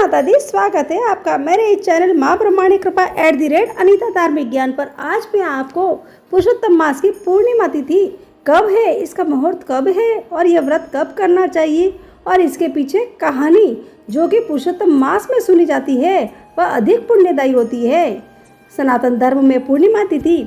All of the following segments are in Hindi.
माता दी, स्वागत है आपका मेरे इस चैनल माँ ब्रह्मांडी कृपा @अनीता धार्मिक ज्ञान पर। आज मैं आपको पुरुषोत्तम मास की पूर्णिमा तिथि कब है, इसका मुहूर्त कब है और यह व्रत कब करना चाहिए और इसके पीछे कहानी जो कि पुरुषोत्तम मास में सुनी जाती है वह अधिक पुण्यदायी होती है। सनातन धर्म में पूर्णिमा तिथि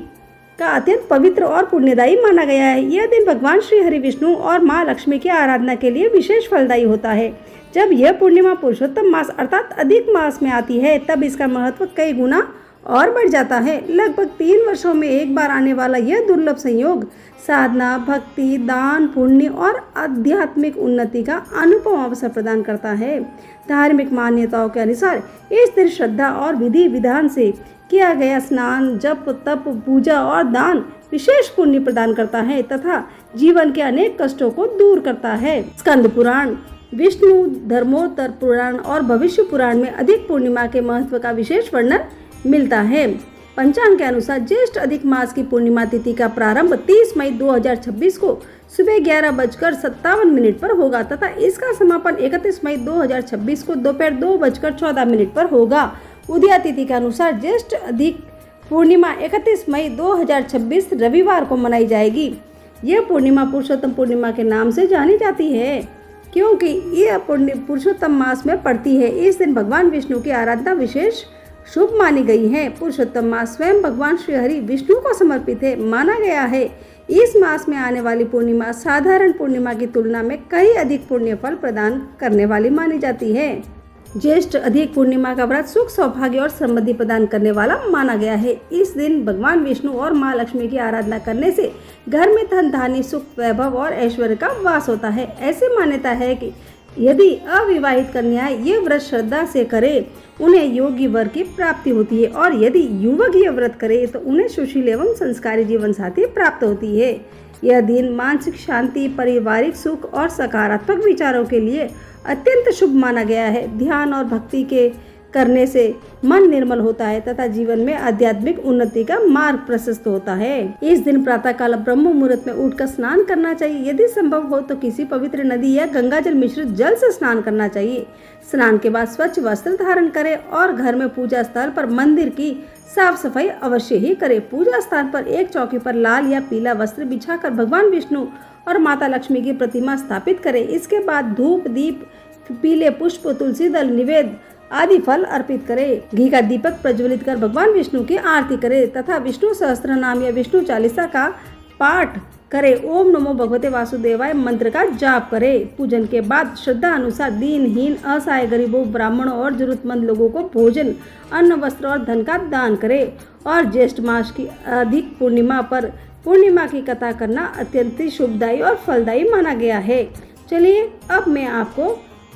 का अत्यंत पवित्र और पुण्यदायी माना गया है। यह दिन भगवान श्री हरि विष्णु और माँ लक्ष्मी की आराधना के लिए विशेष फलदायी होता है। जब यह पूर्णिमा पुरुषोत्तम मास अर्थात अधिक मास में आती है तब इसका महत्व कई गुना और बढ़ जाता है। लगभग 3 वर्षों में एक बार आने वाला यह दुर्लभ संयोग साधना, भक्ति, दान, पुण्य और आध्यात्मिक उन्नति का अनुपम अवसर प्रदान करता है। धार्मिक मान्यताओं के अनुसार इस दिन श्रद्धा और विधि विधान से किया गया स्नान, जप, तप, पूजा और दान विशेष पुण्य प्रदान करता है तथा जीवन के अनेक कष्टों को दूर करता है। स्कंद पुराण, विष्णु धर्मोत्तर पुराण और भविष्य पुराण में अधिक पूर्णिमा के महत्व का विशेष वर्णन मिलता है। पंचांग के अनुसार ज्येष्ठ अधिक मास की पूर्णिमा तिथि का प्रारंभ 30 मई 2026 को सुबह 11:57 पर होगा तथा इसका समापन 31 मई 2026 को दोपहर 2:14 पर होगा। उदया तिथि के अनुसार ज्येष्ठ अधिक पूर्णिमा 31 मई 2026 रविवार को मनाई जाएगी। यह पूर्णिमा पुरुषोत्तम पूर्णिमा के नाम से जानी जाती है क्योंकि यह पुरुषोत्तम मास में पड़ती है। इस दिन भगवान विष्णु की आराधना विशेष शुभ मानी गई है। पुरुषोत्तम मास स्वयं भगवान श्री हरि विष्णु को समर्पित है। माना गया है इस मास में आने वाली पूर्णिमा साधारण पूर्णिमा की तुलना में कई अधिक पुण्य फल प्रदान करने वाली मानी जाती है। ज्येष्ठ अधिक पूर्णिमा का व्रत सुख, सौभाग्य और समृद्धि प्रदान करने वाला माना गया है। इस दिन भगवान विष्णु और माँ लक्ष्मी की आराधना करने से घर में धन धान्य, सुख, वैभव और ऐश्वर्य का वास होता है। ऐसी मान्यता है कि यदि अविवाहित कन्याएं ये व्रत श्रद्धा से करे उन्हें योग्य वर की प्राप्ति होती है और यदि युवक ये व्रत करे तो उन्हें सुशील एवं संस्कारी जीवन साथी प्राप्त होती है। यह दिन मानसिक शांति, पारिवारिक सुख और सकारात्मक विचारों के लिए अत्यंत शुभ माना गया है। ध्यान और भक्ति के करने से मन निर्मल होता है तथा जीवन में आध्यात्मिक उन्नति का मार्ग प्रशस्त होता है। इस दिन प्रातःकाल ब्रह्म मुहूर्त में उठकर स्नान करना चाहिए। यदि संभव हो तो किसी पवित्र नदी या गंगा जल मिश्रित जल से स्नान करना चाहिए। स्नान के बाद स्वच्छ वस्त्र धारण करें और घर में पूजा स्थल पर मंदिर की साफ सफाई अवश्य ही करें। पूजा स्थान पर एक चौकी पर लाल या पीला वस्त्र बिछाकर भगवान विष्णु और माता लक्ष्मी की प्रतिमा स्थापित करें। इसके बाद धूप, दीप, पीले पुष्प, तुलसी दल, निवेद आदि फल अर्पित करें। घी का दीपक प्रज्वलित कर भगवान विष्णु की आरती करें तथा विष्णु सहस्त्र नाम या विष्णु चालीसा का पाठ करें। ओम नमो भगवते वासुदेवाय मंत्र का जाप करें। पूजन के बाद श्रद्धा अनुसार दीनहीन, असहाय, गरीबों, ब्राह्मणों और जरूरतमंद लोगों को भोजन, अन्न, वस्त्र और धन का दान करें। और ज्येष्ठ मास की अधिक पूर्णिमा पर पूर्णिमा की कथा करना अत्यंत शुभदायी और फलदायी माना गया है। चलिए अब मैं आपको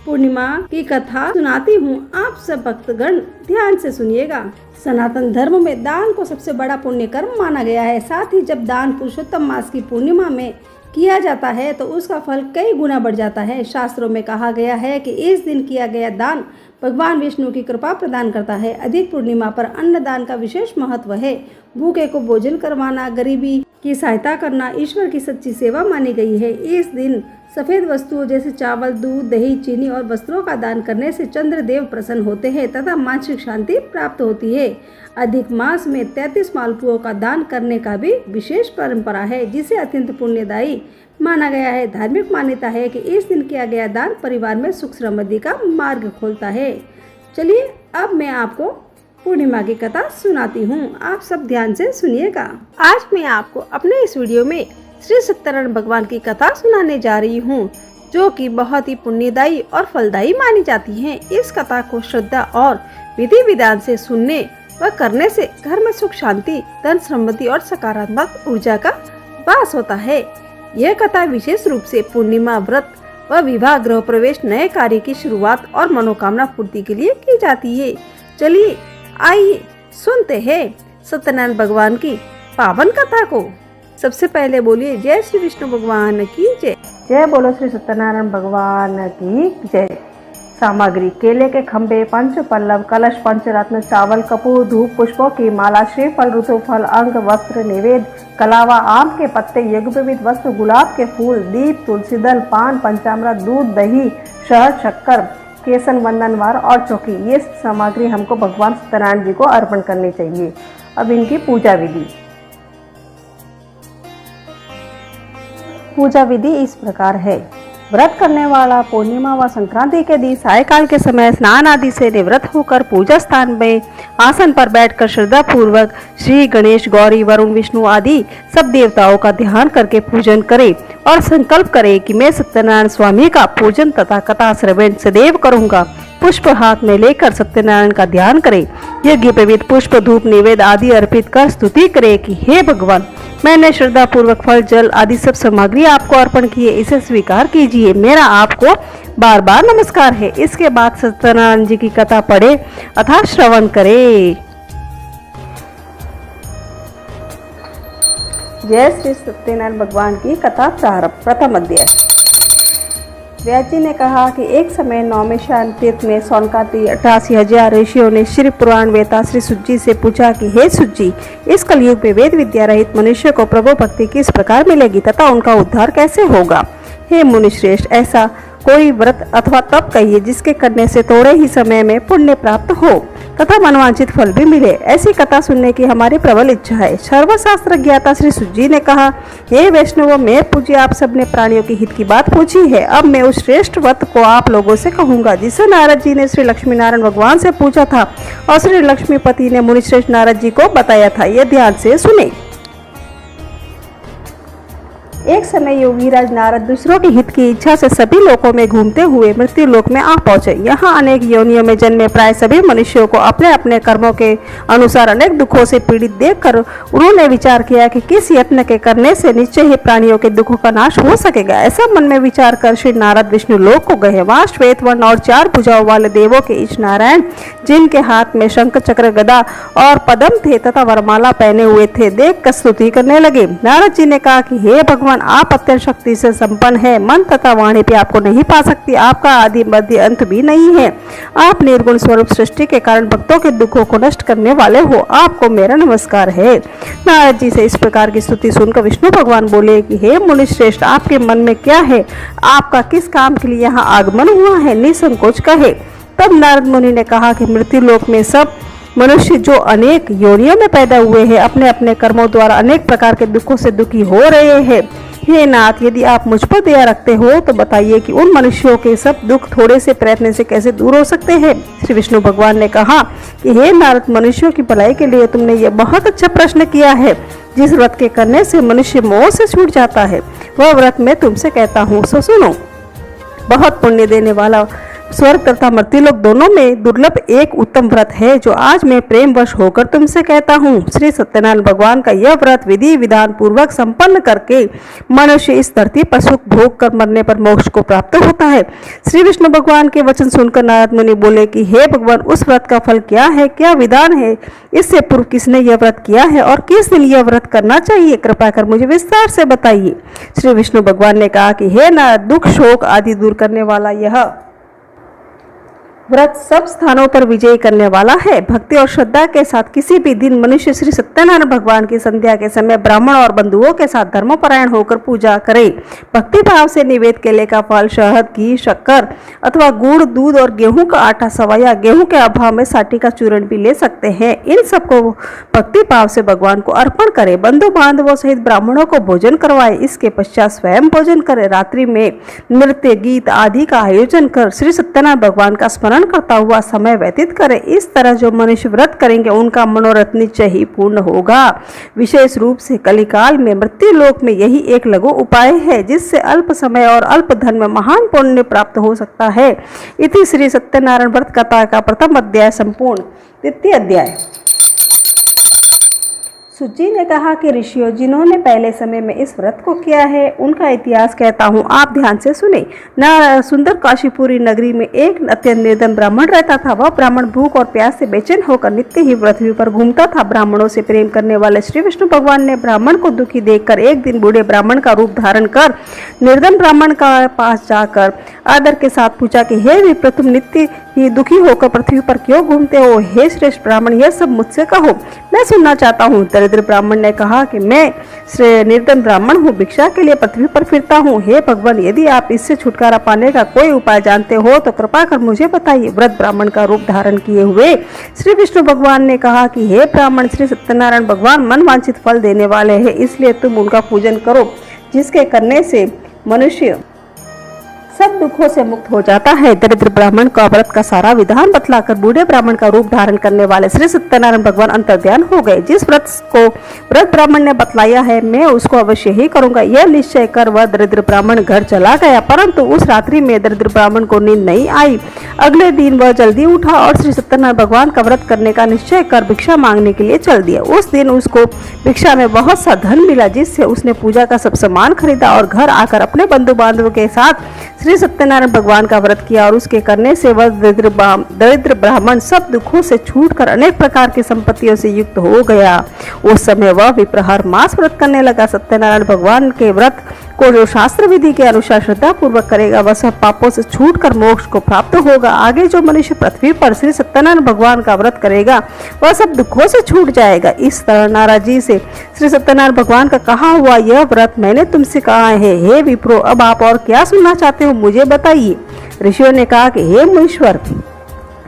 पूर्णिमा की कथा सुनाती हूँ। आप सब भक्तगण ध्यान से सुनिएगा। सनातन धर्म में दान को सबसे बड़ा पुण्य कर्म माना गया है। साथ ही जब दान पुरुषोत्तम मास की पूर्णिमा में किया जाता है तो उसका फल कई गुना बढ़ जाता है। शास्त्रों में कहा गया है कि इस दिन किया गया दान भगवान विष्णु की कृपा प्रदान करता है। अधिक पूर्णिमा पर अन्नदान का विशेष महत्व है। भूखे को भोजन करवाना, गरीबी की सहायता करना ईश्वर की सच्ची सेवा मानी गई है। इस दिन सफेद वस्तुओं जैसे चावल, दूध, दही, चीनी और वस्त्रों का दान करने से चंद्रदेव प्रसन्न होते हैं तथा मानसिक शांति प्राप्त होती है। अधिक मास में 33 मालपुओं का दान करने का भी विशेष परंपरा है जिसे अत्यंत पुण्यदायी माना गया है। धार्मिक मान्यता है कि इस दिन किया गया दान परिवार में सुख समृद्धि का मार्ग खोलता है। चलिए अब मैं आपको पूर्णिमा की कथा सुनाती हूँ। आप सब ध्यान से सुनिएगा। आज मैं आपको अपने इस वीडियो में श्री सत्यनारायण भगवान की कथा सुनाने जा रही हूँ जो कि बहुत ही पुण्यदायी और फलदायी मानी जाती है। इस कथा को श्रद्धा और विधि विधान से सुनने व करने से घर में सुख, शांति, धन, समृद्धि और सकारात्मक ऊर्जा का वास होता है। यह कथा विशेष रूप से पूर्णिमा व्रत व विवाह, गृह प्रवेश, नए कार्य की शुरुआत और मनोकामना पूर्ति के लिए की जाती है। चलिए आइए सुनते हैं सत्यनारायण भगवान की पावन कथा को। सबसे पहले बोलिए जय श्री विष्णु भगवान की जय। जय बोलो श्री सत्यनारायण भगवान की जय। सामग्री: केले के खंभे, पंच पल्लव, कलश, पंचरत्न, चावल, कपूर, धूप, पुष्पों की माला, श्रीफल, ऋतुफल, अंग, वस्त्र, निवेद, कलावा, आम के पत्ते, युगविविध वस्तु, गुलाब के फूल, दीप, तुलसी दल, पान, पंचामृत, दूध, दही, शहद, शक्कर, केसन वंदनवार और चौकी, ये सामग्री हमको भगवान सत्यनारायण जी को अर्पण करनी चाहिए। अब इनकी पूजा विधि। पूजा विधि इस प्रकार है। व्रत करने वाला पूर्णिमा व संक्रांति के दिन सायकाल के समय स्नान आदि से निवृत्त होकर पूजा स्थान में आसन पर बैठकर श्रद्धा पूर्वक श्री गणेश, गौरी, वरुण, विष्णु आदि सब देवताओं का ध्यान करके पूजन करे और संकल्प करे कि मैं सत्यनारायण स्वामी का पूजन तथा कथा श्रवण सदैव करूंगा। पुष्प हाथ में लेकर सत्यनारायण का ध्यान करे। यज्ञ पवित्र पुष्प, धूप, निवेद आदि अर्पित कर स्तुति करे कि हे भगवान, मैंने श्रद्धा पूर्वक फल, जल आदि सब सामग्री आपको अर्पण की है, इसे स्वीकार कीजिए। मेरा आपको बार बार नमस्कार है। इसके बाद सत्यनारायण जी की कथा पढ़े अथवा श्रवण करे। जय श्री सत्यनारायण भगवान की कथा प्रारंभ। प्रथम अध्याय। व्यास जी ने कहा कि एक समय नौमेशान तीर्थ में सौनकादि 88,000 ऋषियों ने श्री पुराण वेता श्री सुज्जी से पूछा कि हे सुज्जी, इस कलयुग में वेद विद्या रहित मनुष्य को प्रभु भक्ति किस प्रकार मिलेगी तथा उनका उद्धार कैसे होगा। हे मुनिश्रेष्ठ, ऐसा कोई व्रत अथवा तप कहिए जिसके करने से थोड़े ही समय में पुण्य प्राप्त हो तथा मनवांछित फल भी मिले। ऐसी कथा सुनने की हमारी प्रबल इच्छा है। सर्वशास्त्र ज्ञाता श्री सुज्जी ने कहा, हे वैष्णव, मैं पूज्य आप सबने प्राणियों के हित की बात पूछी है। अब मैं उस श्रेष्ठ व्रत को आप लोगों से कहूंगा जिसे नारद जी ने श्री लक्ष्मी नारायण भगवान से पूछा था और श्री लक्ष्मीपति ने मुनिश्रेष्ठ नारद जी को बताया था। ये ध्यान से सुने। एक समय योगीराज नारद दूसरों के हित की इच्छा से सभी लोकों में घूमते हुए मृत्यु लोक में आ पहुंचे। यहाँ अनेक योनियों में जन्मे प्राय सभी मनुष्यों को अपने अपने कर्मों के अनुसार अनेक दुखों से पीड़ित देखकर उन्होंने विचार किया कि किस यत्न के करने से निश्चय ही प्राणियों के दुखों का नाश हो सकेगा। ऐसा मन में विचार कर श्री नारद विष्णु लोक को गए। वहाँ श्वेत वर्ण और 4 भुजाओं वाले देवों के इष्ट नारायण, जिनके हाथ में शंख, चक्र, गदा और पद्म थे तथा वरमाला पहने हुए थे, देख कर स्तुति करने लगे। नारद जी ने कहा कि हे भगवान, आप अत्यंत शक्ति से संपन्न है। मन तथा वाणी भी आपको नहीं पा सकती। आपका आदि मध्य अंत भी नहीं है। आप निर्गुण स्वरूप सृष्टि के कारण भक्तों के दुखों को नष्ट करने वाले हो। आपको मेरा नमस्कार है। नारद जी से इस प्रकार की स्तुति सुनकर विष्णु भगवान बोले कि हे मुनिश्रेष्ठ, आपके मन में क्या है? आपका किस काम के लिए यहाँ आगमन हुआ है? निसंकोच कहे। तब नारद मुनि ने कहा कि मृत्यु लोक में सब मनुष्य जो अनेक योनियों में पैदा हुए हैं, अपने अपने कर्मों द्वारा अनेक प्रकार के दुखों से दुखी हो रहे हैं। हे नाथ, यदि आप मुझ पर दया रखते हो तो बताइए कि उन मनुष्यों के सब दुख थोड़े से प्रयत्न से कैसे दूर हो सकते हैं। श्री विष्णु भगवान ने कहा कि हे नारद, मनुष्यों की भलाई के लिए तुमने यह बहुत अच्छा प्रश्न किया है। जिस व्रत के करने से मनुष्य मोह से छूट जाता है, वह व्रत मैं तुमसे कहता हूँ, सो सुनो। बहुत पुण्य देने वाला स्वर्ग तथा मृत्युलोक दोनों में दुर्लभ एक उत्तम व्रत है जो आज मैं प्रेम वश होकर तुमसे कहता हूँ। श्री सत्यनारायण भगवान का यह व्रत विधि विधान पूर्वक संपन्न करके मनुष्य इस धरती पर सुख भोग कर मरने पर मोक्ष को प्राप्त होता है। श्री विष्णु भगवान के वचन सुनकर नारद मुनि बोले कि हे भगवान, उस व्रत का फल क्या है, क्या विधान है? इससे पूर्व किसने यह व्रत किया है और किस दिन यह व्रत करना चाहिए? कृपा कर मुझे विस्तार से बताइए। श्री विष्णु भगवान ने कहा कि हे नारद, दुख, शोक आदि दूर करने वाला यह व्रत सब स्थानों पर विजय करने वाला है। भक्ति और श्रद्धा के साथ किसी भी दिन मनुष्य श्री सत्यनारायण भगवान की संध्या के समय ब्राह्मण और बंधुओं के साथ धर्मपरायण होकर पूजा करे। भक्ति भाव से निवेद केले का फल, शहद, घी, शक्कर अथवा गुड़, दूध और गेहूं का आटा, सवा या गेहूं के अभाव में साठी का चूर्ण भी ले सकते हैं। इन सबको भक्ति भाव से भगवान को अर्पण करे। बंधु बांधवों सहित ब्राह्मणों को भोजन करवाए। इसके पश्चात स्वयं भोजन करे। रात्रि में नृत्य, गीत आदि का आयोजन कर श्री सत्यनारायण भगवान का स्मरण करता हुआ समय व्यतीत करे। इस तरह जो मनुष्य व्रत करेंगे उनका मनोरथ निश्चय ही पूर्ण होगा। विशेष रूप से कलिकाल में मृत्यु लोक में यही एक लघु उपाय है जिससे अल्प समय और अल्प धन में महान पुण्य प्राप्त हो सकता है। इति श्री सत्यनारायण व्रत कथा का प्रथम अध्याय संपूर्ण। द्वितीय अध्याय। सुज्जी ने कहा कि ऋषियों, जिन्होंने पहले समय में इस व्रत को किया है उनका इतिहास कहता हूँ, आप ध्यान से सुने। सुंदर काशीपुरी नगरी में एक अत्यंत निर्धन ब्राह्मण रहता था। वह ब्राह्मण भूख और प्यास से बेचैन होकर नित्य ही पृथ्वी पर घूमता था। ब्राह्मणों से प्रेम करने वाले श्री विष्णु भगवान ने ब्राह्मण को दुखी देखकर एक दिन बूढ़े ब्राह्मण का रूप धारण कर निर्धन ब्राह्मण का पास जाकर आदर के साथ पूछा कि हे विप्र, तुम नित्य ही दुखी होकर पृथ्वी पर क्यों घूमते हो? हे श्रेष्ठ ब्राह्मण, यह सब मुझसे कहो, मैं सुनना चाहता हूँ। दरिद्र ब्राह्मण ने कहा कि मैं श्री निर्धन ब्राह्मण हूँ, भिक्षा के लिए पृथ्वी पर फिरता हूँ। हे भगवान, यदि आप इससे छुटकारा पाने का कोई उपाय जानते हो तो कृपा कर मुझे बताइए। वृद्ध ब्राह्मण का रूप धारण किए हुए श्री विष्णु भगवान ने कहा कि हे ब्राह्मण, श्री सत्यनारायण भगवान मन वांछित फल देने वाले हैं, इसलिए तुम उनका पूजन करो, जिसके करने से मनुष्य सब दुखों से मुक्त हो जाता है। दरिद्र ब्राह्मण का व्रत का सारा विधान बतलाकर बूढ़े ब्राह्मण का रूप धारण करने वाले श्री सत्यनारायण भगवान अंतर्ध्यान हो गए। जिस व्रत को व्रत ब्राह्मण ने बतलाया है, मैं उसको अवश्य ही करूंगा, यह निश्चय कर वह दरिद्र ब्राह्मण घर चला गया। परंतु उस रात्रि में दरिद्र ब्राह्मण को नींद नहीं आई। अगले दिन वह जल्दी उठा और श्री सत्यनारायण भगवान का व्रत करने का निश्चय कर भिक्षा मांगने के लिए चल दिया। उस दिन उसको भिक्षा में बहुत सा धन मिला, जिससे उसने पूजा का सब सामान खरीदा और घर आकर अपने बंधु बांधवों के साथ श्री सत्यनारायण भगवान का व्रत किया। और उसके करने से वह दरिद्र ब्राह्मण सब दुखों से छूटकर अनेक प्रकार की संपत्तियों से युक्त हो गया। उस समय वह विप्रहर मास व्रत करने लगा। सत्यनारायण भगवान के व्रत को जो शास्त्र विधि के अनुसार श्रद्धा पूर्वक करेगा, वह सब पापों से छूटकर मोक्ष को प्राप्त होगा। आगे जो मनुष्य पृथ्वी पर श्री सत्यनारायण भगवान का व्रत करेगा, वह सब दुखों से छूट जाएगा। इस तरह नाराजी से श्री सत्यनारायण भगवान का कहा हुआ यह व्रत मैंने तुमसे कहा है। हे विप्रो, अब आप और क्या सुनना चाहते हो, मुझे बताइए। ऋषियों ने कहा कि हे मुनीश्वर,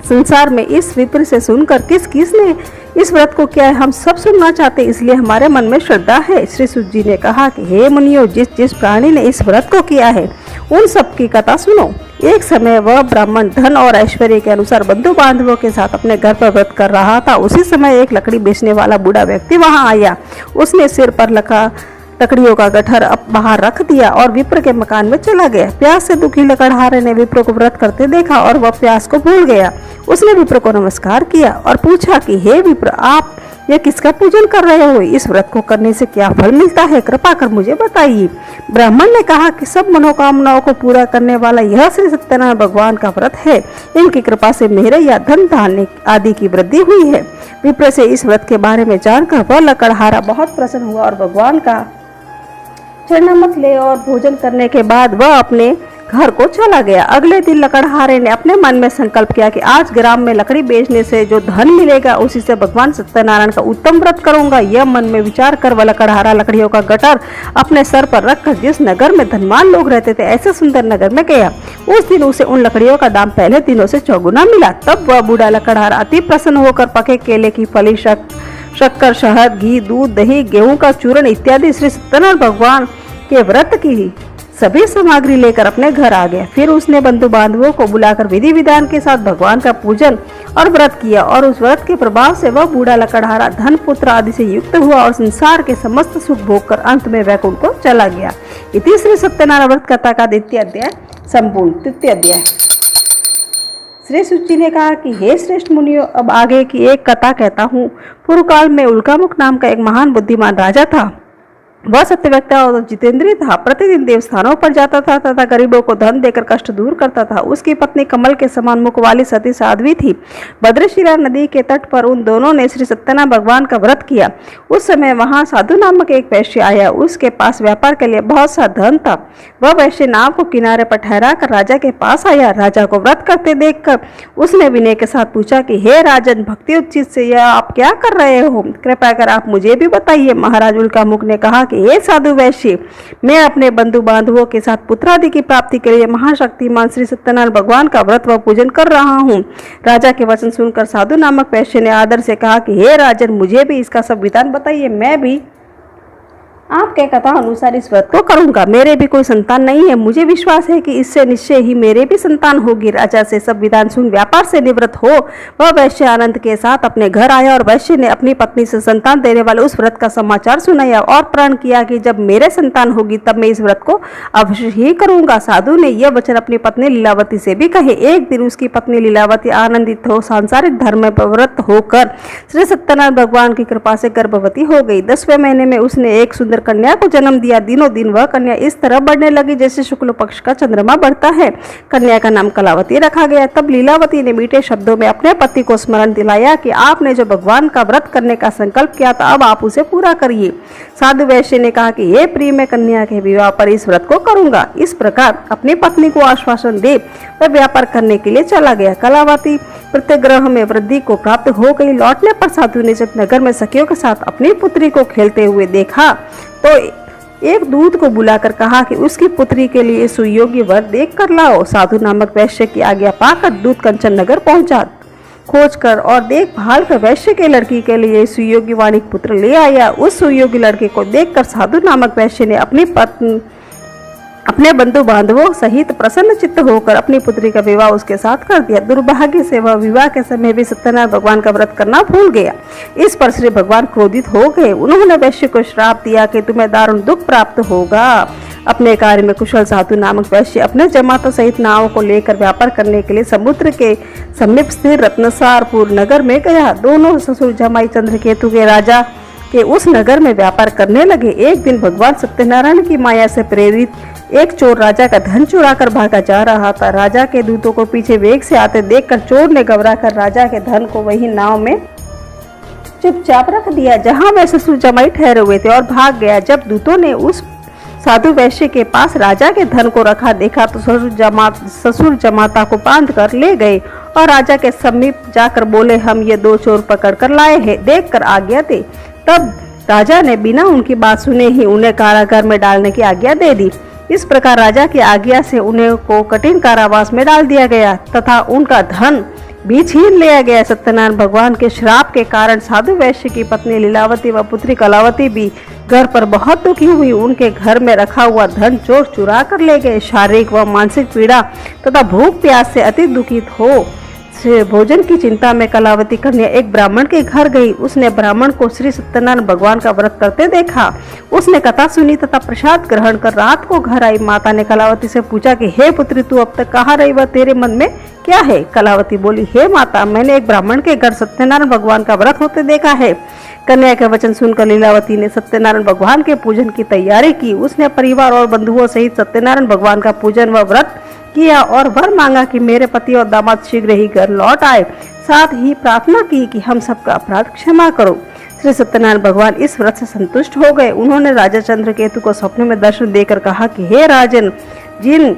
संसार में इस विप्र से सुनकर किसने इस व्रत को किया है, हम सब सुनना चाहते, इसलिए हमारे मन में श्रद्धा है। श्री सूत जी ने कहा कि हे मुनियों, जिस प्राणी ने इस व्रत को किया है, उन सब की कथा सुनो। एक समय वह ब्राह्मण धन और ऐश्वर्य के अनुसार बंधु बांधवों के साथ अपने घर पर व्रत कर रहा था। उसी समय एक लकड़ी बेचने वाला बूढ़ा व्यक्ति वहां आया। उसने सिर पर लकड़ियों का गट्ठर बाहर रख दिया और विप्र के मकान में चला गया। प्यास से दुखी लकड़हारे ने विप्र को व्रत करते देखा और वह प्यास को भूल गया। उसने विप्र को नमस्कार किया और पूछा कि हे विप्र, आप यह किसका पूजन कर रहे हो? इस व्रत को करने से क्या फल मिलता है, कृपा कर मुझे बताइए। ब्राह्मण ने कहा कि सब मनोकामनाओं को पूरा करने वाला यह श्री सत्यनारायण भगवान का व्रत है। इनकी कृपा से मेरे या धन धान्य आदि की वृद्धि हुई है। विप्र से इस व्रत के बारे में जानकर वह लकड़हारा बहुत प्रसन्न हुआ और भगवान का चरणामृत ले और भोजन करने के बाद वह अपने घर को चला गया। अगले दिन लकड़हारे ने अपने मन में संकल्प किया कि आज ग्राम में लकड़ी बेचने से जो धन मिलेगा, उसी से भगवान सत्यनारायण का उत्तम व्रत करूंगा। यह मन में विचार कर वह लकड़हारा लकड़ियों का गट्ठर अपने सर पर रखकर जिस नगर में धनवान लोग रहते थे, ऐसे सुंदर नगर में गया। उस दिन उसे उन लकड़ियों का दाम पहले दिनों से चौगुना मिला। तब वह बूढ़ा लकड़हारा अति प्रसन्न होकर पके केले की फली, शक्कर, शहद, घी, दूध, दही, गेहूं का चूर्ण इत्यादि श्री सत्यनारायण भगवान के व्रत की सभी सामग्री लेकर अपने घर आ गया। फिर उसने बंधु बांधवों को बुलाकर विधि विधान के साथ भगवान का पूजन और व्रत किया और उस व्रत के प्रभाव से वह बूढ़ा लकड़हारा धन, पुत्र आदि से युक्त हुआ और संसार के समस्त सुख भोग कर अंत में वैकुंठ को चला गया। इति श्री सत्यनारायण व्रत कथा का द्वितीय अध्याय संपूर्ण। तृतीय अध्याय। श्री सूत जी ने कहा कि हे श्रेष्ठ मुनियों, अब आगे की एक कथा कहता हूँ। पूर्व काल में उल्कामुख नाम का एक महान बुद्धिमान राजा था। वह सत्यवक्ता और जितेंद्रिय था। प्रतिदिन देवस्थानों पर जाता था तथा गरीबों को धन देकर कष्ट दूर करता था। उसकी पत्नी कमल के समान मुख वाली सती साध्वी थी। भद्रशिला नदी के तट पर उन दोनों ने श्री सत्यनारायण भगवान का व्रत किया। उस समय वहां साधु नामक एक वैश्य आया। उसके पास व्यापार के लिए बहुत सा धन था। वह वैश्य नाव को किनारे पर ठहरा कर राजा के पास आया। राजा को व्रत करते देखकर उसने विनय के साथ पूछा कि हे राजन, भक्ति उचित से यह आप क्या कर रहे हो? कृपया कर आप मुझे भी बताइए। महाराज उल्कामुख ने कहा कि हे साधु वैश्य, मैं अपने बंधु बांधवों के साथ पुत्र आदि की प्राप्ति के लिए महाशक्तिमान श्री सत्यनारायण भगवान का व्रत व पूजन कर रहा हूँ। राजा के वचन सुनकर साधु नामक वैश्य ने आदर से कहा कि हे राजन, मुझे भी इसका सब विधान बताइए, मैं भी आपके कथा अनुसार इस व्रत को करूंगा। मेरे भी कोई संतान नहीं है। मुझे विश्वास है कि इससे निश्चय ही मेरे भी संतान होगी। राजा से सब विधान सुन व्यापार से निवृत्त हो वह वैश्य आनंद के साथ अपने घर आया और वैश्य ने अपनी पत्नी से संतान देने वाले उस व्रत का समाचार सुनाया और प्रण किया कि जब मेरे संतान होगी तब मैं इस व्रत को अवश्य ही करूंगा। साधु ने यह वचन अपनी पत्नी लीलावती से भी कहे। एक दिन उसकी पत्नी लीलावती आनंदित हो सांसारिक धर्म में प्रवृत्त होकर श्री सत्यनारायण भगवान की कृपा से गर्भवती हो गई। 10वें महीने में उसने एक सुंदर कन्या को जन्म दिया। दिनों दिन वह कन्या इस तरह बढ़ने लगी जैसे शुक्ल पक्ष का चंद्रमा बढ़ता है। कन्या का नाम कलावती रखा गया। तब लीलावती ने मीठे शब्दों में अपने पति को स्मरण दिलाया कि आपने जो भगवान का व्रत करने का संकल्प किया था, अब आप उसे पूरा करिए। साधु वैश्य ने कहा कि हे प्रिय, मैं कन्या के विवाह पर इस व्रत को करूंगा। इस प्रकार अपनी पत्नी को आश्वासन दे वह व्यापार करने के लिए चला गया। कलावती प्रत्येक ग्रह में वृद्धि को प्राप्त हो गई। लौटने पर साधु ने जब नगर में सखियों के साथ अपनी पुत्री को खेलते हुए देखा तो एक दूत को बुलाकर कहा कि उसकी पुत्री के लिए सुयोग्य वर देख कर लाओ। साधु नामक वैश्य की आज्ञा पाकर दूत कंचन नगर पहुंचा। खोज कर और देखभाल कर वैश्य के लड़की के लिए सुयोग्य वाणिक पुत्र ले आया। उस सुयोग्य लड़के को देखकर साधु नामक वैश्य ने अपने बंधु बांधवों सहित प्रसन्न चित्त होकर अपनी पुत्री का विवाह उसके साथ कर दिया। दुर्भाग्य से वह विवाह के समय भी सत्यनारायण भगवान का व्रत करना भूल गया। इस पर श्री भगवान क्रोधित हो गए। उन्होंने वैश्य को श्राप दिया कि तुम्हें दारुण दुख प्राप्त होगा। अपने कार्य में कुशल साधु नामक वैश्य अपने जमाता सहित नावों को लेकर व्यापार करने के लिए समुद्र के समीप स्थित रत्नसारपुर नगर में गया। दोनों ससुर जमाई चंद्रकेतु के राजा के उस नगर में व्यापार करने लगे। एक दिन भगवान सत्यनारायण की माया से प्रेरित एक चोर राजा का धन चुरा कर भागा जा रहा था। राजा के दूतों को पीछे वेग से आते देखकर चोर ने घबराकर राजा के धन को वही नाव में चुपचाप रख दिया जहां वह ससुर जमाई ठहरे हुए थे और भाग गया। जब दूतों ने उस साधु वैश्य के पास राजा के धन को रखा देखा तो ससुर जमाता को बांध कर ले गए और राजा के समीप जाकर बोले, हम ये दो चोर पकड़ कर लाए हैं, देख कर आज्ञा दे। तब राजा ने बिना उनकी बात सुने ही उन्हें कारागार में डालने की आज्ञा दे दी। इस प्रकार राजा की आज्ञा से उन्हें को कठिन कारावास में डाल दिया गया तथा उनका धन भी छीन लिया गया। सत्यनारायण भगवान के श्राप के कारण साधु वैश्य की पत्नी लीलावती व पुत्री कलावती भी घर पर बहुत दुखी हुई। उनके घर में रखा हुआ धन चोर चुरा कर ले गए। शारीरिक व मानसिक पीड़ा तथा भूख प्यास से अति दुखित हो भोजन की चिंता में कलावती कन्या एक ब्राह्मण के घर गई। उसने ब्राह्मण को श्री सत्यनारायण भगवान का व्रत करते देखा। उसने कथा सुनी तथा प्रसाद ग्रहण कर रात को घर आई। माता ने कलावती से पूछा कि हे पुत्री, तू अब तक कहाँ रही, वह तेरे मन में क्या है? कलावती बोली, हे माता, मैंने एक ब्राह्मण के घर सत्यनारायण भगवान का व्रत होते देखा है। कन्या के वचन सुनकर लीलावती ने सत्यनारायण भगवान के पूजन की तैयारी की। उसने परिवार और बंधुओं सहित सत्यनारायण भगवान का पूजन व व्रत किया और वर मांगा कि मेरे पति और दामाद शीघ्र ही घर लौट आए। साथ ही प्रार्थना की कि हम सबका अपराध क्षमा करो। श्री सत्यनारायण भगवान इस व्रत से संतुष्ट हो गए। उन्होंने राजा चंद्रकेतु को स्वप्न में दर्शन देकर कहा कि हे राजन, जिन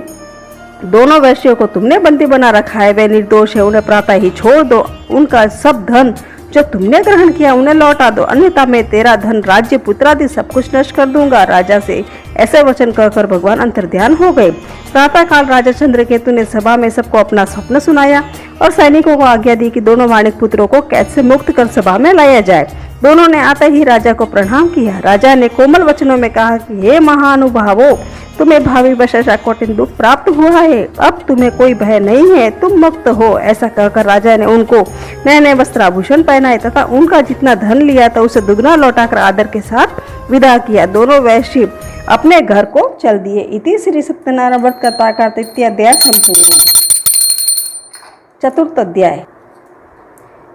दोनों वैश्यों को तुमने बंदी बना रखा है वे निर्दोष है, उन्हें प्रातः ही छोड़ दो। उनका सब धन जो तुमने ग्रहण किया उन्हें लौटा दो, अन्यथा मैं तेरा धन, राज्य, पुत्र आदि सब कुछ नष्ट कर दूंगा। राजा से ऐसे वचन कहकर भगवान अंतर्ध्यान हो गए। प्रातः काल राजा चंद्रकेतु ने सभा में सबको अपना स्वप्न सुनाया और सैनिकों को आज्ञा दी कि दोनों वाणिक पुत्रों को कैद से मुक्त कर सभा में लाया जाए। दोनों ने आते ही राजा को प्रणाम किया। राजा ने कोमल वचनों में कहा कि हे महानुभावों, तुम्हें भावी बशा कठिन दुख प्राप्त हुआ है, अब तुम्हें कोई भय नहीं है, तुम मुक्त हो। ऐसा कहकर राजा ने उनको नए नए वस्त्राभूषण पहनाए तथा उनका जितना धन लिया था उसे दुगना लौटाकर आदर के साथ विदा किया। दोनों वैश्य अपने घर को चल दिए। इति श्री सत्यनारायण व्रत कथा का तृतीय अध्याय संपूर्ण। चतुर्थ अध्याय।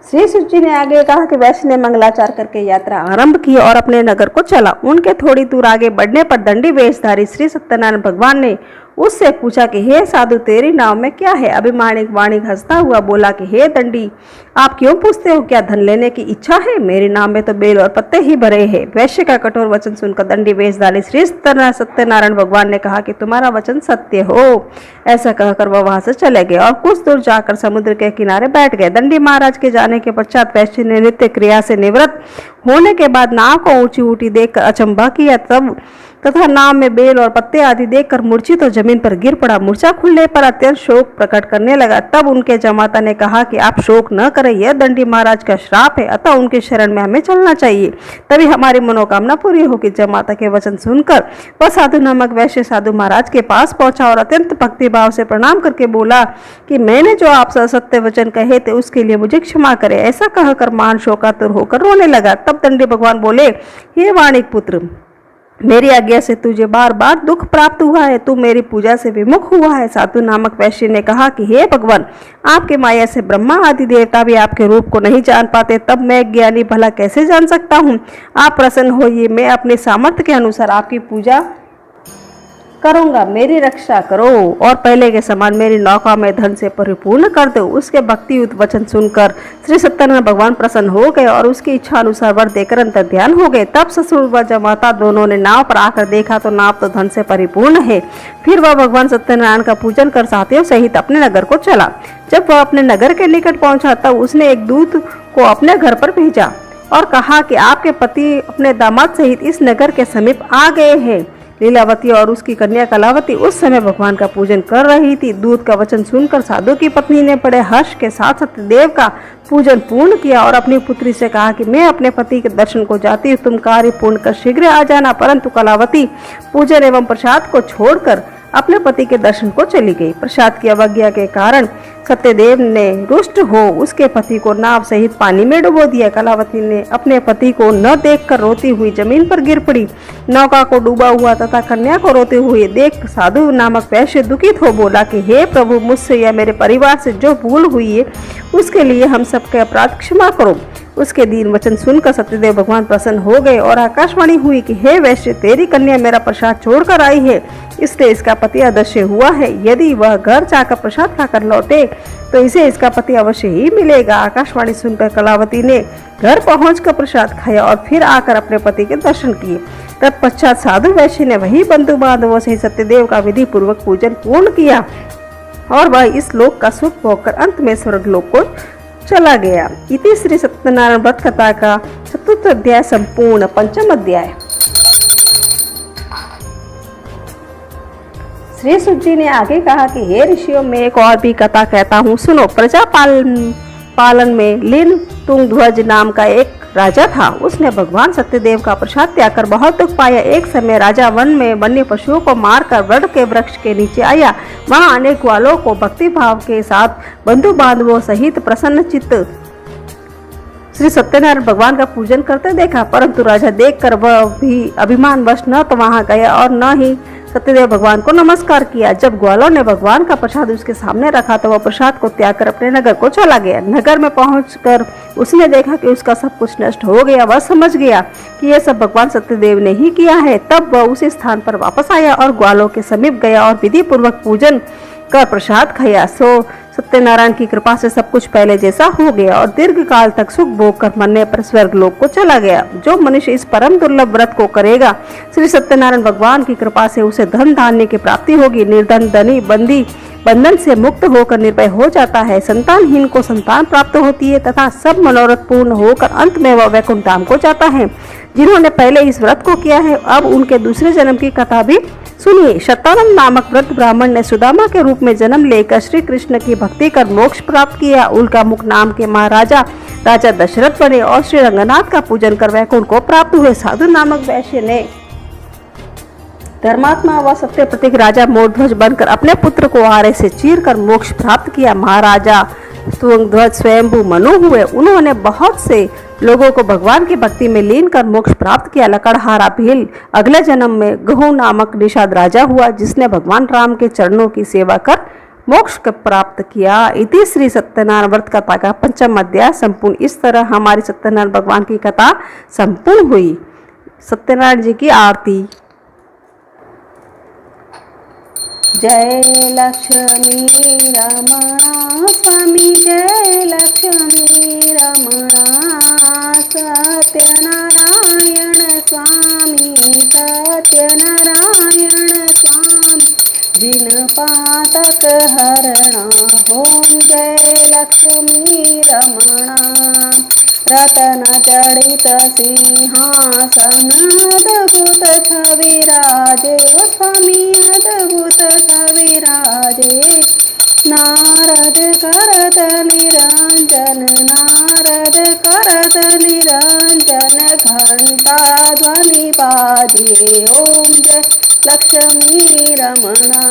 श्री सुत जी ने आगे कहा कि वैश्य ने मंगलाचार करके यात्रा आरंभ की और अपने नगर को चला। उनके थोड़ी दूर आगे बढ़ने पर दंडी वेशधारी श्री सत्यनारायण भगवान ने उससे पूछा कि हे साधु, तेरी नाव में क्या है? अभिमानिक वाणिक हंसता हुआ बोला कि हे दंडी, आप क्यों पूछते हो? क्या धन लेने की इच्छा है? मेरी नाव में तो बेल और पत्ते ही भरे हैं। वैश्य का कठोर वचन सुनकर दंडी वेशधारी श्री सत्यनारायण भगवान ने कहा कि तुम्हारा वचन सत्य हो। ऐसा कहकर वह वहां से चले गए और कुछ दूर जाकर समुद्र के किनारे बैठ गए। दंडी महाराज के जाने के पश्चात वैश्य ने नित्य क्रिया से निवृत्त होने के बाद नाव को ऊंची ऊंची देखकर अचंभा किया तथा नाव में बेल और पत्ते आदि देखकर मूर्छित तो जमीन पर गिर पड़ा। मूर्छा खुलने पर अत्यंत शोक प्रकट करने लगा। तब उनके जमाता ने कहा कि आप शोक न करें, यह दंडी महाराज का श्राप है, अतः उनके शरण में हमें चलना चाहिए, तभी हमारी मनोकामना पूरी होगी। जमाता के वचन सुनकर वह साधु नामक वैश्य साधु महाराज के पास पहुंचा और अत्यंत भक्ति भाव से प्रणाम करके बोला कि मैंने जो आपसे सत्य वचन कहे थे उसके लिए मुझे क्षमा करे। ऐसा कहकर महान शोकातुर होकर रोने लगा। तब दंडी भगवान बोले, हे वाणिक पुत्र, मेरी आज्ञा से तुझे बार बार दुख प्राप्त हुआ है, तू मेरी पूजा से विमुख हुआ है। साधु नामक वैश्य ने कहा कि हे भगवान, आपके माया से ब्रह्मा आदि देवता भी आपके रूप को नहीं जान पाते, तब मैं ज्ञानी भला कैसे जान सकता हूँ? आप प्रसन्न होइए, मैं अपने सामर्थ्य के अनुसार आपकी पूजा करूंगा, मेरी रक्षा करो और पहले के समान मेरी नौका में धन से परिपूर्ण कर दो। उसके भक्तियुत वचन सुनकर श्री सत्यनारायण भगवान प्रसन्न हो गए और उसकी इच्छा अनुसार वर देकर अंतर ध्यान हो गए। तब ससुर व जमाता दोनों ने नाव पर आकर देखा तो नाव तो धन से परिपूर्ण है। फिर वह भगवान सत्यनारायण का पूजन कर साथियों सहित अपने नगर को चला। जब वह अपने नगर के निकट पहुंचा तब उसने एक दूत को अपने घर पर भेजा और कहा कि आपके पति अपने दामाद सहित इस नगर के समीप आ गए हैं। लीलावती और उसकी कन्या कलावती उस समय भगवान का पूजन कर रही थी। दूत का वचन सुनकर साधु की पत्नी ने बड़े हर्ष के साथ सत्यदेव का पूजन पूर्ण किया और अपनी पुत्री से कहा कि मैं अपने पति के दर्शन को जाती हूँ, तुम कार्य पूर्ण कर शीघ्र आ जाना। परंतु कलावती पूजन एवं प्रसाद को छोड़कर अपने पति के दर्शन को चली गई। प्रसाद की अवज्ञा के कारण सत्यदेव ने रुष्ट हो उसके पति को नाव सहित पानी में डुबो दिया। कलावती ने अपने पति को न देखकर रोती हुई जमीन पर गिर पड़ी। नौका को डूबा हुआ तथा कन्या को रोते हुए देख साधु नामक वैश्य दुखित हो बोला कि हे प्रभु, मुझसे या मेरे परिवार से जो भूल हुई है उसके लिए हम सबके अपराध क्षमा करो। उसके दीन वचन सुनकर सत्यदेव भगवान प्रसन्न हो गए और आकाशवाणी हुई कि हे वैश्य, तेरी कन्या मेरा प्रसाद छोड़कर आई है, इसलिए इसका पति अदृश्य हुआ है। यदि वह घर जाकर प्रसाद खाकर लौटे तो इसे इसका पति अवश्य ही मिलेगा। आकाशवाणी सुनकर कलावती ने घर पहुंचकर प्रसाद खाया और फिर आकर अपने पति के दर्शन किए। तत्पश्चात साधु वैश्य ने वही बंधु बांधवों से सत्यदेव का विधि पूर्वक पूजन पूर्ण किया और वह इस लोक का सुख भोगकर अंत में स्वर्ग लोक को चला गया। इति श्री सत्यनारायण व्रत कथा का चतुर्थ अध्याय संपूर्ण। पंचम अध्याय। श्री सुत जी ने आगे कहा कि हे ऋषियों, मैं एक और भी कथा कहता हूँ, सुनो। प्रजा पालन में लीन तुंगध्वज नाम का एक राजा था। उसने भगवान सत्यदेव का प्रसाद त्याग कर बहुत दुख पाया। एक समय राजा वन में वन्य पशुओं को मारकर वड के वृक्ष के नीचे आया। वहां अनेक ग्वालों को भक्ति भाव के साथ बंधु बांधवों सहित प्रसन्न चित्त श्री सत्यनारायण भगवान का पूजन करते देखा। परंतु राजा देखकर वह भी अभिमानवश न तो वहां गया और न ही सत्यदेव भगवान को नमस्कार किया। जब ग्वालों ने भगवान का प्रसाद उसके सामने रखा तो वह प्रसाद को त्याग कर अपने नगर को चला गया। नगर में पहुंचकर उसने देखा कि उसका सब कुछ नष्ट हो गया। वह समझ गया कि यह सब भगवान सत्यदेव ने ही किया है। तब वह उसी स्थान पर वापस आया और ग्वालों के समीप गया और विधि पूर्वक पूजन कर प्रसाद खाया। सो सत्यनारायण की कृपा से सब कुछ पहले जैसा हो गया और दीर्घ काल तक सुख भोग कर मरने पर स्वर्ग लोक को चला गया। जो मनुष्य इस परम दुर्लभ व्रत को करेगा, श्री सत्यनारायण भगवान की कृपा से उसे धन धान्य की प्राप्ति होगी। निर्धन धनी बंदी बंधन से मुक्त होकर निर्भय हो जाता है। संतानहीन को संतान प्राप्त होती है तथा सब मनोरथ पूर्ण होकर अंत में वह वैकुंठ धाम को जाता है। जिन्होंने पहले इस व्रत को किया है अब उनके दूसरे जन्म की कथा भी सुनिए। शतानंद नामक व्रत ब्राह्मण ने सुदामा के रूप में जन्म लेकर श्री कृष्ण की भक्ति कर मोक्ष प्राप्त किया। उल्का मुख नाम के महाराजा राजा दशरथ बने और श्री रंगनाथ का पूजन कर वैकुंठ को प्राप्त हुए। साधु नामक वैश्य ने धर्मात्मा व सत्य प्रतीक राजा मोरध्वज बनकर अपने पुत्र को आरे से चीर कर मोक्ष प्राप्त किया। महाराजा तुंगध्वज स्वयंभू मनु हुए। उन्होंने बहुत से लोगों को भगवान की भक्ति में लीन कर मोक्ष प्राप्त किया। लकड़हारा भील अगले जन्म में गहू नामक निषाद राजा हुआ, जिसने भगवान राम के चरणों की सेवा कर मोक्ष प्राप्त किया। इति श्री सत्यनारायण व्रत कथा का पंचम अध्याय संपूर्ण। इस तरह हमारी सत्यनारायण भगवान की कथा संपूर्ण हुई। सत्यनारायण जी की आरती। जय लक्ष्मी रमणा स्वामी, जय लक्ष्मी रमणा। सत्यनारायण स्वामी, सत्यनारायण स्वामी, जिन पातक हरणा। ओम जय लक्ष्मी रमणा। रतन जड़ित सिंहासन अद्भुत छविराजे, स्वामी अद्भुत छविराजे। नारद करत निरंजन, नारद करत निरंजन, घंटा ध्वनि बाजे। ओम जय लक्ष्मी रमणा।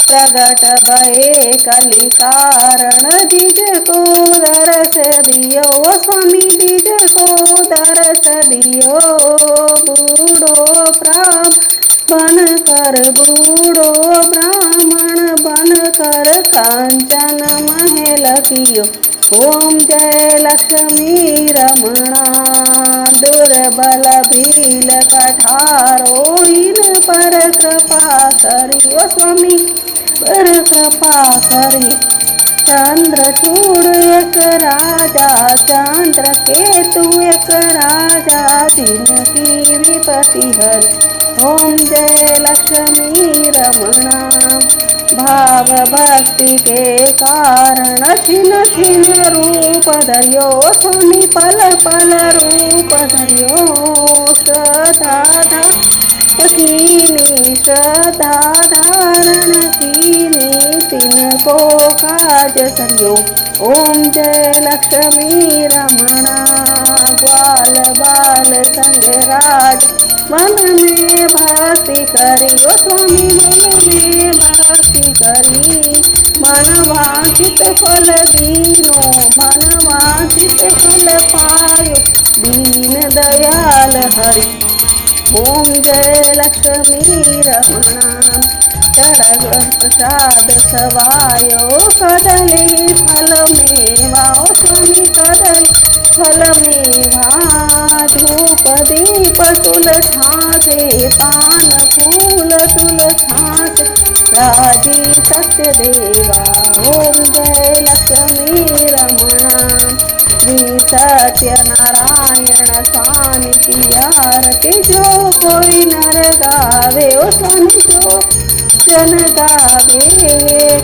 प्रगट भये कलि कारण, द्विज को दरस दियो, स्वामी द्विज को दरस दियो। बूढ़ो बन कर, बूढ़ो ब्राह्मण बन कर, कांचन महल कियो, ओम जय लक्ष्मी रमणा दुर्बल भील कठारो इन पर कृपा करी ओ स्वामी पर कृपा करी। चंद्रचूड़ एक राजा चंद्र केतु एक राजा जिनकी विपत्ति हरि। ओम जय लक्ष्मी रमणा भाव भक्ति के कारण छिन छिन रूप धरियो स्वामी पल पल रूप धरियो। श्रद्धा कीनी श्रद्धा धारण कीनी तिनको काज सरियो। ओम जय लक्ष्मी रमणा ग्वाल बाल संग राज मन में भक्ति करियो स्वामी मन में भक्ति करी। मन वांछित फल दीनो मन वांछित फल पायो दीन दयाल हरि। ओम जय लक्ष्मी रमणा चढ़ प्रसाद सवायो कदली फल मेवा ओ स्वामी कदली फल मेवा। धूप दीप तुल छासे पान फूल तुल छासे राजी सत्य देवा। ओम जय लक्ष्मी रमणा सत्यनारायण स्वामी की आरती जो कोई नर गावे ओ स्वामी जो जन गावे।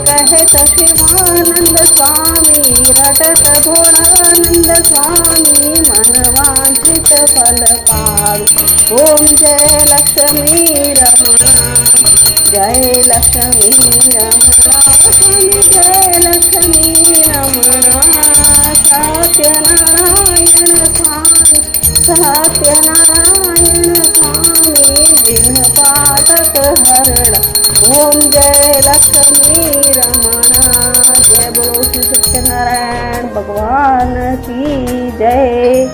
कहत शिवानंद स्वामी रटत भोलानंद स्वामी मन वांछित फल पावे। ओम जय लक्ष्मी रमणा जय लक्ष्मी रमणा स्वामी जय लक्ष्मी रमणा। सत्यनारायण स्वामी सत्यनारायण स्वामी जिन पातक हरण। ओम जय लक्ष्मी रमणा जय बोलो श्री सत्यनारायण भगवान की जय।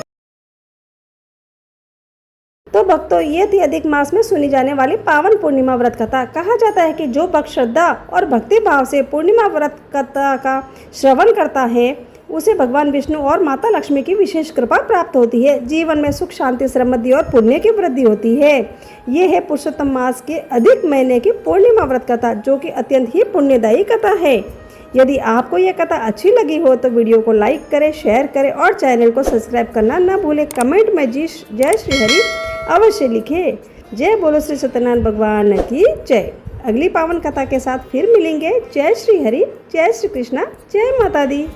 तो भक्तों, ये थी अधिक मास में सुनी जाने वाली पावन पूर्णिमा व्रत कथा। कहा जाता है कि जो भक्त श्रद्धा और भक्ति भाव से पूर्णिमा व्रत कथा का श्रवण करता है उसे भगवान विष्णु और माता लक्ष्मी की विशेष कृपा प्राप्त होती है। जीवन में सुख शांति समृद्धि और पुण्य की वृद्धि होती है। ये है पुरुषोत्तम मास के अधिक महीने की पूर्णिमा व्रत कथा, जो कि अत्यंत ही पुण्यदायी कथा है। यदि आपको यह कथा अच्छी लगी हो तो वीडियो को लाइक करें, शेयर करें और चैनल को सब्सक्राइब करना न भूलें। कमेंट में जय श्री हरि अवश्य लिखें। जय बोलो श्री सत्यनारायण भगवान की जय। अगली पावन कथा के साथ फिर मिलेंगे। जय श्री हरि, जय श्री कृष्णा, जय माता दी।